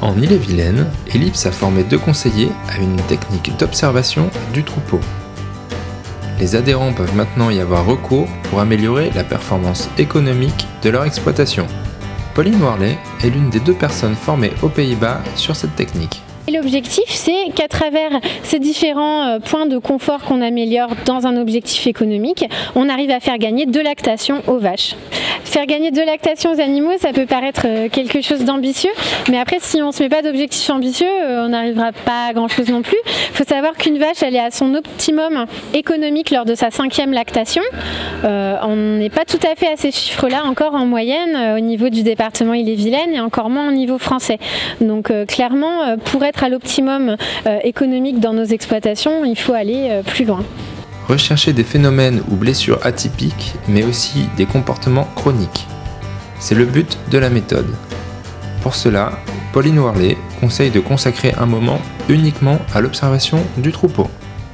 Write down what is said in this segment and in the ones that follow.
En Ille-et-Vilaine, Ellipse a formé 2 conseillers à une technique d'observation du troupeau. Les adhérents peuvent maintenant y avoir recours pour améliorer la performance économique de leur exploitation. Pauline Worley est l'une des 2 personnes formées aux Pays-Bas sur cette technique. L'objectif, c'est qu'à travers ces différents points de confort qu'on améliore dans un objectif économique, on arrive à faire gagner de lactation aux vaches. Faire gagner de lactation aux animaux, ça peut paraître quelque chose d'ambitieux, mais après, si on ne se met pas d'objectif ambitieux, on n'arrivera pas à grand-chose non plus. Il faut savoir qu'une vache, elle est à son optimum économique lors de sa 5e lactation. On n'est pas tout à fait à ces chiffres-là encore en moyenne au niveau du département Ille-et-Vilaine et encore moins au niveau français. Donc clairement, pour être à l'optimum économique dans nos exploitations, il faut aller plus loin. Rechercher des phénomènes ou blessures atypiques, mais aussi des comportements chroniques. C'est le but de la méthode. Pour cela, Pauline Worley conseille de consacrer un moment uniquement à l'observation du troupeau.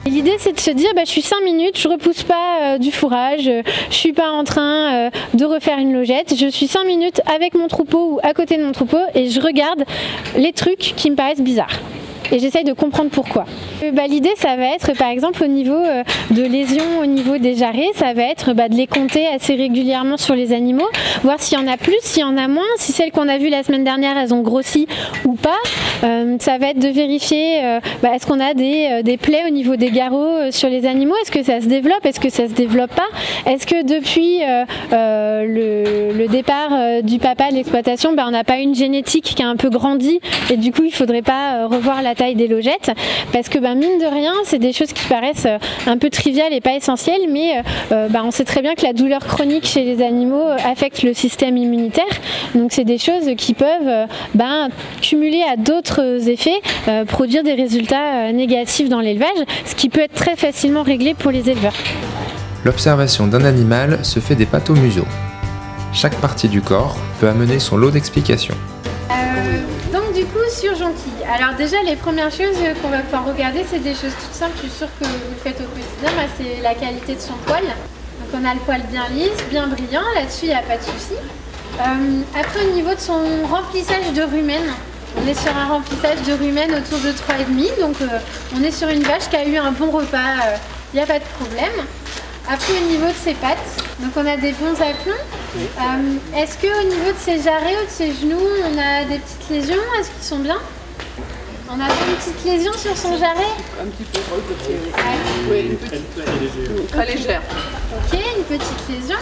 L'idée, c'est de se dire, je suis 5 minutes, je repousse pas du fourrage, je suis pas en train de refaire une logette, je suis 5 minutes avec mon troupeau ou à côté de mon troupeau et je regarde les trucs qui me paraissent bizarres. Et j'essaye de comprendre pourquoi. L'idée, ça va être par exemple au niveau de lésions au niveau des jarrets, ça va être de les compter assez régulièrement sur les animaux, voir s'il y en a plus, s'il y en a moins, si celles qu'on a vues la semaine dernière, elles ont grossi ou pas. Ça va être de vérifier est-ce qu'on a des plaies au niveau des garrots sur les animaux, est-ce que ça se développe, est-ce que ça se développe pas, est-ce que depuis le départ du papa de l'exploitation, on n'a pas une génétique qui a un peu grandi et du coup il faudrait pas revoir la taille des logettes, parce que mine de rien, c'est des choses qui paraissent un peu triviales et pas essentielles, mais on sait très bien que la douleur chronique chez les animaux affecte le système immunitaire, donc c'est des choses qui peuvent cumuler à d'autres effets, produire des résultats négatifs dans l'élevage, ce qui peut être très facilement réglé pour les éleveurs. L'observation d'un animal se fait des pattes au museau. Chaque partie du corps peut amener son lot d'explications. Donc du coup sur Jonquille, alors déjà les premières choses qu'on va pouvoir regarder, c'est des choses toutes simples, je suis sûre que vous le faites au quotidien, c'est la qualité de son poil. Donc on a le poil bien lisse, bien brillant, là-dessus il n'y a pas de souci. Après au niveau de son remplissage de rumen, on est sur un remplissage de rumen autour de 3,5, donc on est sur une vache qui a eu un bon repas, il n'y a pas de problème. Après au niveau de ses pattes, donc on a des bons aplomb. Est-ce qu'au niveau de ses jarrets ou de ses genoux, on a des petites lésions? Est-ce qu'ils sont bien? On a une petite lésion sur son jarret? Un petit peu sur le côté. Oui, une petite. Très légère. Ok, une petite lésion.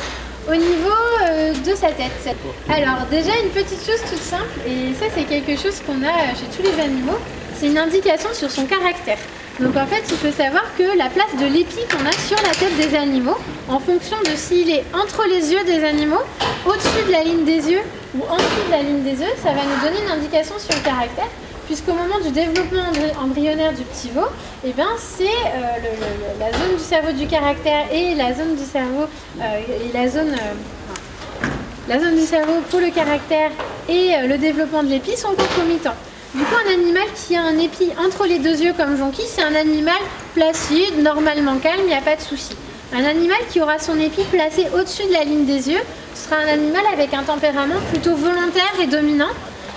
Au niveau de sa tête. Alors déjà une petite chose toute simple, et ça c'est quelque chose qu'on a chez tous les animaux, c'est une indication sur son caractère. Donc en fait, il faut savoir que la place de l'épi qu'on a sur la tête des animaux, en fonction de s'il est entre les yeux des animaux, au-dessus de la ligne des yeux ou en dessous de la ligne des yeux, ça va nous donner une indication sur le caractère, puisqu'au moment du développement embryonnaire du petit veau, c'est la zone du cerveau du caractère et la zone du cerveau la zone du cerveau pour le caractère et le développement de l'épi sont concomitants. Du coup, un animal qui a un épi entre les 2 yeux comme Jonquille, c'est un animal placide, normalement calme, il n'y a pas de souci. Un animal qui aura son épi placé au-dessus de la ligne des yeux sera un animal avec un tempérament plutôt volontaire et dominant.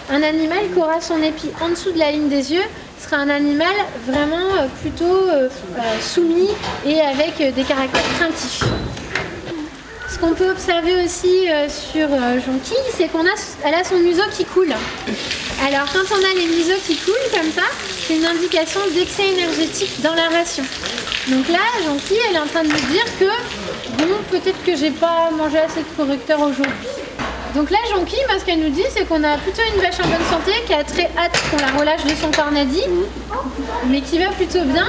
Un animal qui aura son épi en dessous de la ligne des yeux sera un animal vraiment plutôt soumis et avec des caractères craintifs. Ce qu'on peut observer aussi sur Jonquille, c'est qu'elle a son museau qui coule. Alors quand on a les museaux qui coulent comme ça, c'est une indication d'excès énergétique dans la ration. Donc là, Jonquille, elle est en train de me dire que peut-être que j'ai pas mangé assez de correcteurs aujourd'hui. Donc là, Jonquille, ce qu'elle nous dit, c'est qu'on a plutôt une vache en bonne santé qui a très hâte qu'on la relâche de son cornadi, mais qui va plutôt bien.